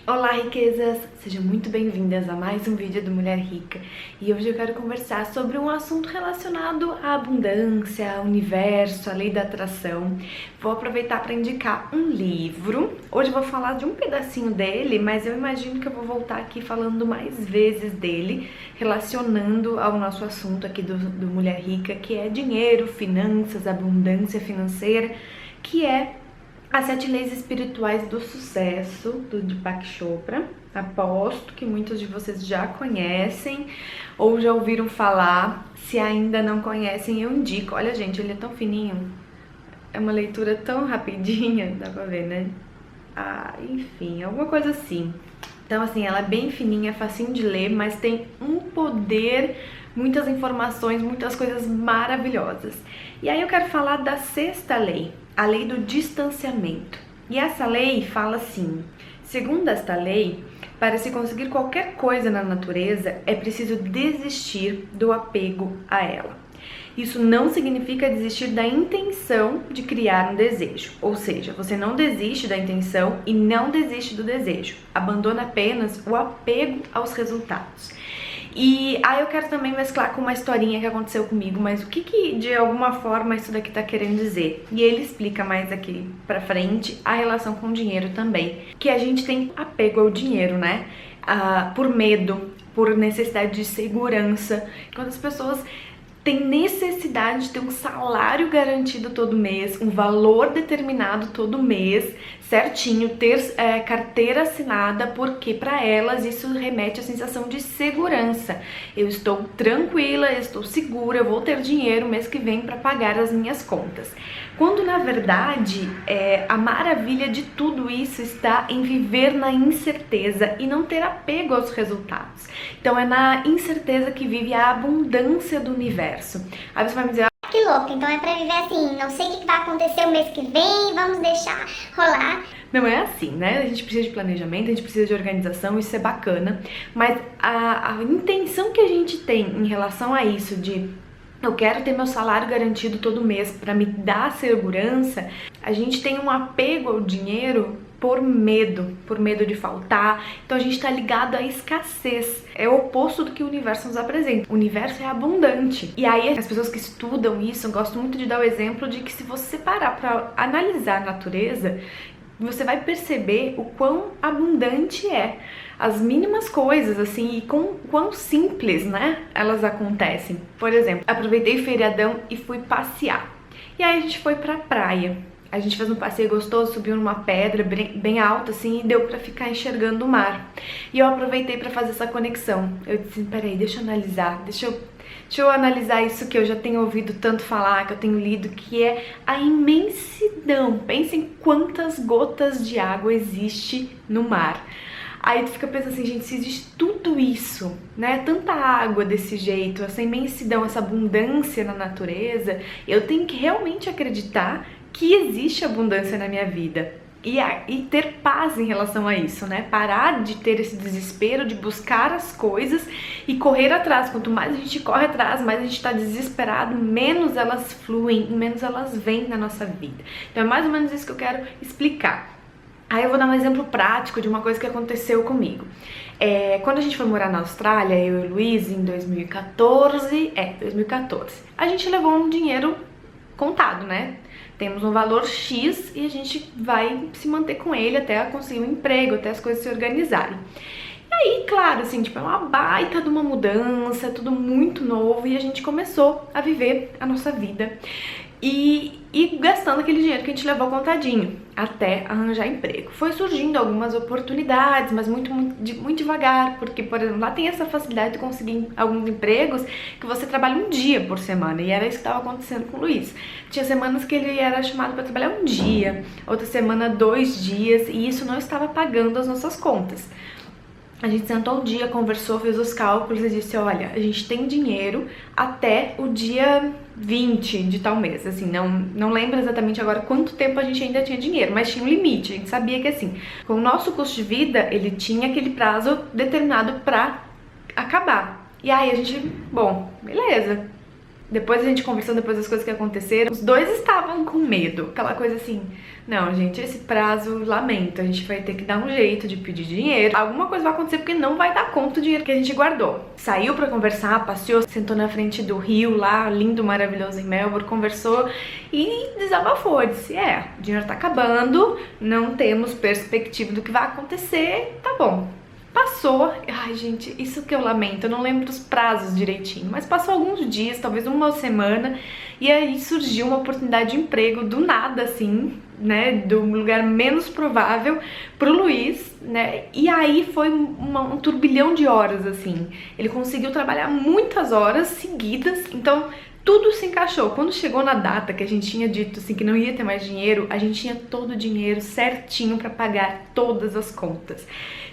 Olá, riquezas! Sejam muito bem-vindas a mais um vídeo do Mulher Rica. E hoje eu quero conversar sobre um assunto relacionado à abundância, ao universo, à lei da atração. Vou aproveitar para indicar um livro. Hoje eu vou falar de um pedacinho dele, mas eu imagino que eu vou voltar aqui falando mais vezes dele, relacionando ao nosso assunto aqui do Mulher Rica, que é dinheiro, finanças, abundância financeira, que é As 7 Leis Espirituais do Sucesso, do Deepak Chopra. Aposto que muitos de vocês já conhecem ou já ouviram falar. Se ainda não conhecem, eu indico. Olha, gente, ele é tão fininho. É uma leitura tão rapidinha, dá pra ver, né? Enfim, alguma coisa assim. Então, assim, ela é bem fininha, facinho de ler, mas tem um poder, muitas informações, muitas coisas maravilhosas. E aí eu quero falar da 6ª lei, a lei do distanciamento. E essa lei fala assim: segundo esta lei, para se conseguir qualquer coisa na natureza, é preciso desistir do apego a ela. Isso não significa desistir da intenção de criar um desejo, ou seja, você não desiste da intenção e não desiste do desejo, abandona apenas o apego aos resultados. E aí eu quero também mesclar com uma historinha que aconteceu comigo, mas o que de alguma forma isso daqui tá querendo dizer? E ele explica mais aqui pra frente a relação com o dinheiro também, que a gente tem apego ao dinheiro, né? Por medo, por necessidade de segurança. Quando as pessoas tem necessidade de ter um salário garantido todo mês, um valor determinado todo mês, certinho, ter carteira assinada, porque para elas isso remete à sensação de segurança. Eu estou tranquila, eu estou segura, eu vou ter dinheiro mês que vem para pagar as minhas contas. Quando na verdade a maravilha de tudo isso está em viver na incerteza e não ter apego aos resultados. Então é na incerteza que vive a abundância do universo. Aí você vai me dizer: que louco, então é pra viver assim, não sei o que vai acontecer o mês que vem, vamos deixar rolar. Não é assim, né? A gente precisa de planejamento, a gente precisa de organização, isso é bacana, mas a intenção que a gente tem em relação a isso de eu quero ter meu salário garantido todo mês para me dar segurança, a gente tem um apego ao dinheiro por medo de faltar. Então a gente tá ligado à escassez. É o oposto do que o universo nos apresenta. O universo é abundante. E aí as pessoas que estudam isso gostam muito de dar o exemplo de que se você parar para analisar a natureza, você vai perceber o quão abundante é. As mínimas coisas, assim, e quão simples, né, elas acontecem. Por exemplo, aproveitei o feriadão e fui passear. E aí a gente foi pra praia. A gente fez um passeio gostoso, subiu numa pedra bem alta, assim, e deu pra ficar enxergando o mar. E eu aproveitei pra fazer essa conexão. Eu disse: peraí, deixa eu analisar, deixa eu analisar isso que eu já tenho ouvido tanto falar, que eu tenho lido, que é a imensidão. Pensem quantas gotas de água existe no mar. Aí tu fica pensando assim: gente, se existe tudo isso, né, tanta água desse jeito, essa imensidão, essa abundância na natureza, eu tenho que realmente acreditar que existe abundância na minha vida. E ter paz em relação a isso, né? Parar de ter esse desespero de buscar as coisas e correr atrás. Quanto mais a gente corre atrás, mais a gente tá desesperado, menos elas fluem, menos elas vêm na nossa vida. Então é mais ou menos isso que eu quero explicar. Aí eu vou dar um exemplo prático de uma coisa que aconteceu comigo. Quando a gente foi morar na Austrália, eu e o Luiz, em 2014, a gente levou um dinheiro contado, né? Temos um valor X e a gente vai se manter com ele até conseguir um emprego, até as coisas se organizarem. E aí, claro, assim, tipo, é uma baita de uma mudança, é tudo muito novo e a gente começou a viver a nossa vida. E gastando aquele dinheiro que a gente levou contadinho até arranjar emprego. Foi surgindo algumas oportunidades, mas muito devagar, porque, por exemplo, lá tem essa facilidade de conseguir alguns empregos que você trabalha um dia por semana, e era isso que estava acontecendo com o Luiz. Tinha semanas que ele era chamado para trabalhar um dia, outra semana 2 dias, e isso não estava pagando as nossas contas. A gente sentou o dia, conversou, fez os cálculos e disse: olha, a gente tem dinheiro até o dia 20 de tal mês, assim, não lembro exatamente agora quanto tempo a gente ainda tinha dinheiro, mas tinha um limite. A gente sabia que, assim, com o nosso custo de vida, ele tinha aquele prazo determinado pra acabar. E aí a gente, bom, beleza, Depois a gente conversando, depois das coisas que aconteceram, os dois estavam com medo. Aquela coisa assim, não, gente, esse prazo, lamento, a gente vai ter que dar um jeito de pedir dinheiro. Alguma coisa vai acontecer porque não vai dar conta do dinheiro que a gente guardou. Saiu pra conversar, passeou, sentou na frente do rio lá, lindo, maravilhoso em Melbourne, conversou e desabafou. Disse, o dinheiro tá acabando, não temos perspectiva do que vai acontecer, tá bom. Passou, ai gente, isso que eu lamento, eu não lembro dos prazos direitinho, mas passou alguns dias, talvez uma semana, e aí surgiu uma oportunidade de emprego do nada, assim, né, do lugar menos provável pro Luiz, né, e aí foi um turbilhão de horas, assim, ele conseguiu trabalhar muitas horas seguidas, então tudo se encaixou. Quando chegou na data que a gente tinha dito assim que não ia ter mais dinheiro, a gente tinha todo o dinheiro certinho para pagar todas as contas.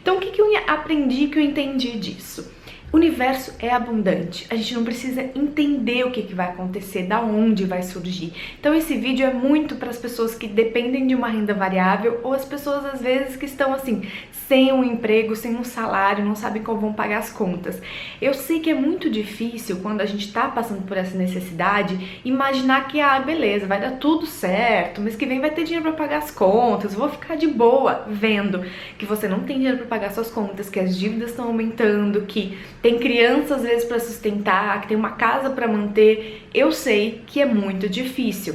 Então o que eu aprendi, que eu entendi disso? O universo é abundante, a gente não precisa entender o que vai acontecer, da onde vai surgir. Então esse vídeo é muito para as pessoas que dependem de uma renda variável ou as pessoas às vezes que estão assim, sem um emprego, sem um salário, não sabem como vão pagar as contas. Eu sei que é muito difícil quando a gente tá passando por essa necessidade, imaginar que, beleza, vai dar tudo certo, mês que vem vai ter dinheiro para pagar as contas, vou ficar de boa, vendo que você não tem dinheiro para pagar suas contas, que as dívidas estão aumentando, que tem criança às vezes para sustentar, que tem uma casa para manter. Eu sei que é muito difícil.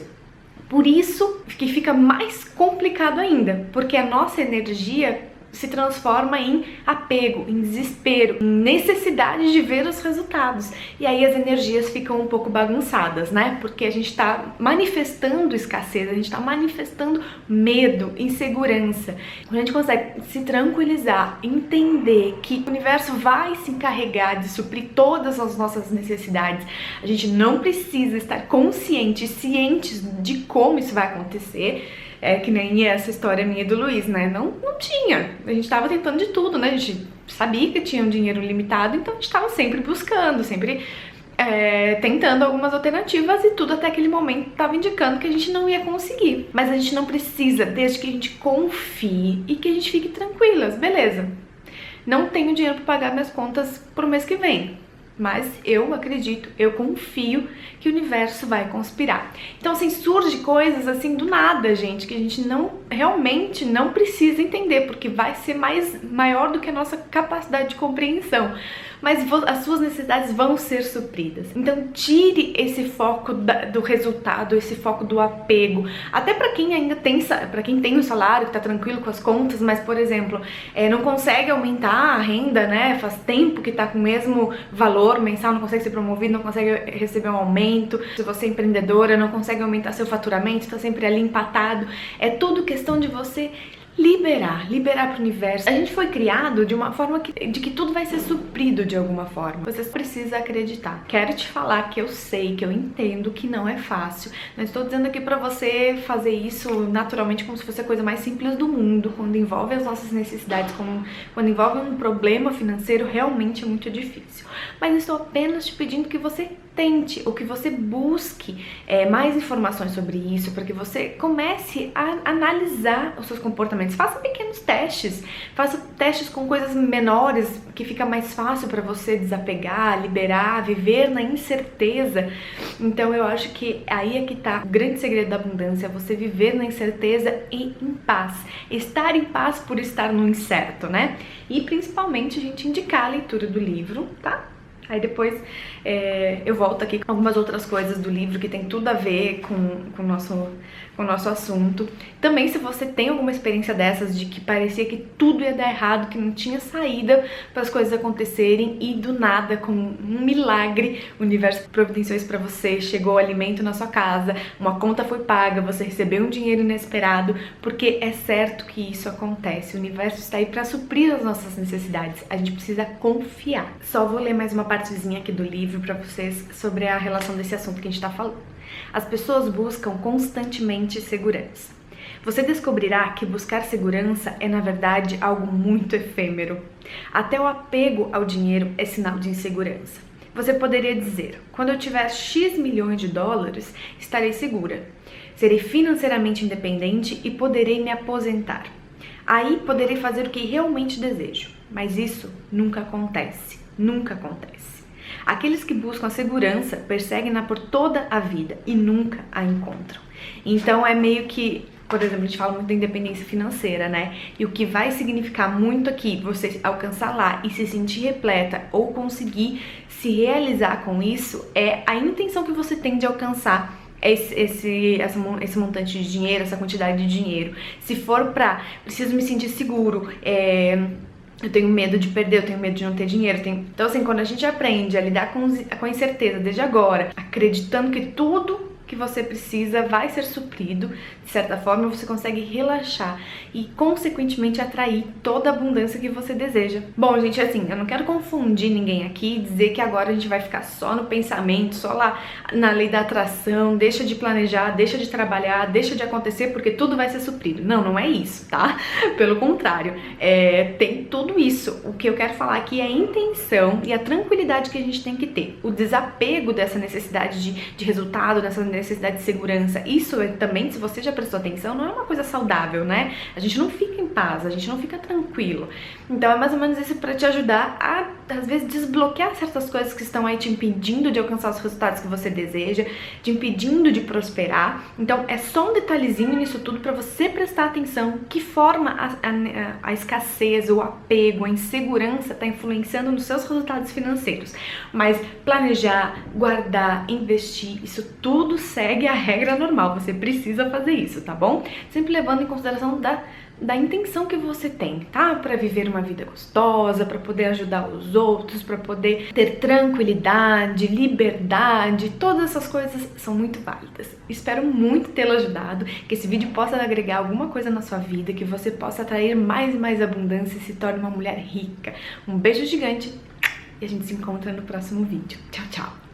Por isso que fica mais complicado ainda, porque a nossa energia se transforma em apego, em desespero, em necessidade de ver os resultados. E aí as energias ficam um pouco bagunçadas, né? Porque a gente tá manifestando escassez, a gente tá manifestando medo, insegurança. Quando a gente consegue se tranquilizar, entender que o universo vai se encarregar de suprir todas as nossas necessidades, a gente não precisa estar consciente, cientes de como isso vai acontecer. É que nem essa história minha do Luiz, né? Não tinha. A gente tava tentando de tudo, né? A gente sabia que tinha um dinheiro limitado, então a gente tava sempre buscando, sempre tentando algumas alternativas e tudo até aquele momento tava indicando que a gente não ia conseguir. Mas a gente não precisa, desde que a gente confie e que a gente fique tranquilas. Beleza, não tenho dinheiro para pagar minhas contas pro mês que vem. Mas eu acredito, eu confio que o universo vai conspirar. Então, assim, surge coisas assim do nada, gente, que a gente realmente não precisa entender, porque vai ser maior do que a nossa capacidade de compreensão. Mas as suas necessidades vão ser supridas. Então, tire esse foco do resultado, esse foco do apego. Até para quem ainda tem um salário, que tá tranquilo com as contas, mas, por exemplo, não consegue aumentar a renda, né? Faz tempo que tá com o mesmo valor mensal, não consegue ser promovido, não consegue receber um aumento. Se você é empreendedora, não consegue aumentar seu faturamento, tá sempre ali empatado. É tudo questão de você liberar para o universo. A gente foi criado de uma forma de que tudo vai ser suprido de alguma forma. Você precisa acreditar. Quero te falar que eu sei, que eu entendo que não é fácil. Não estou dizendo aqui para você fazer isso naturalmente como se fosse a coisa mais simples do mundo. Quando envolve as nossas necessidades, quando envolve um problema financeiro, realmente é muito difícil. Mas estou apenas te pedindo que você tente, ou que você busque mais informações sobre isso, para que você comece a analisar os seus comportamentos. Faça pequenos testes, faça testes com coisas menores, que fica mais fácil para você desapegar, liberar, viver na incerteza. Então eu acho que aí é que tá o grande segredo da abundância, você viver na incerteza e em paz. Estar em paz por estar no incerto, né? E principalmente a gente indicar a leitura do livro, tá? Aí depois eu volto aqui com algumas outras coisas do livro que tem tudo a ver com o nosso assunto. Também, se você tem alguma experiência dessas de que parecia que tudo ia dar errado, que não tinha saída para as coisas acontecerem e do nada, com um milagre, o universo providenciou isso para você, chegou alimento na sua casa, uma conta foi paga, você recebeu um dinheiro inesperado, porque é certo que isso acontece. O universo está aí para suprir as nossas necessidades. A gente precisa confiar. Só vou ler mais uma partezinha aqui do livro para vocês sobre a relação desse assunto que a gente está falando. As pessoas buscam constantemente segurança. Você descobrirá que buscar segurança é, na verdade, algo muito efêmero. Até o apego ao dinheiro é sinal de insegurança. Você poderia dizer, quando eu tiver X milhões de dólares, estarei segura. Serei financeiramente independente e poderei me aposentar. Aí poderei fazer o que realmente desejo. Mas isso nunca acontece. Nunca acontece. Aqueles que buscam a segurança perseguem-na por toda a vida e nunca a encontram. Então é meio que, por exemplo, a gente fala muito da independência financeira, né? E o que vai significar muito aqui, você alcançar lá e se sentir repleta ou conseguir se realizar com isso, é a intenção que você tem de alcançar esse montante de dinheiro, essa quantidade de dinheiro. Se for pra, preciso me sentir seguro, eu tenho medo de perder, eu tenho medo de não ter dinheiro. Então, assim, quando a gente aprende a lidar com a incerteza desde agora, acreditando que tudo que você precisa vai ser suprido, de certa forma você consegue relaxar e consequentemente atrair toda a abundância que você deseja. Bom, gente, assim, eu não quero confundir ninguém aqui e dizer que agora a gente vai ficar só no pensamento, só lá na lei da atração, deixa de planejar, deixa de trabalhar, deixa de acontecer porque tudo vai ser suprido. Não, não é isso, tá? Pelo contrário, tem tudo isso. O que eu quero falar aqui é a intenção e a tranquilidade que a gente tem que ter. O desapego dessa necessidade de resultado, dessa necessidade de segurança. Isso também, se você já prestou atenção, não é uma coisa saudável, né? A gente não fica em paz, a gente não fica tranquilo. Então é mais ou menos isso para te ajudar a, às vezes, desbloquear certas coisas que estão aí te impedindo de alcançar os resultados que você deseja, te impedindo de prosperar. Então é só um detalhezinho nisso tudo para você prestar atenção que forma a escassez, o apego, a insegurança está influenciando nos seus resultados financeiros. Mas planejar, guardar, investir, isso tudo segue a regra normal, você precisa fazer isso, tá bom? Sempre levando em consideração da intenção que você tem, tá? Para viver uma vida gostosa, para poder ajudar os outros, para poder ter tranquilidade, liberdade, todas essas coisas são muito válidas. Espero muito tê-lo ajudado, que esse vídeo possa agregar alguma coisa na sua vida, que você possa atrair mais e mais abundância e se torne uma mulher rica. Um beijo gigante e a gente se encontra no próximo vídeo. Tchau, tchau!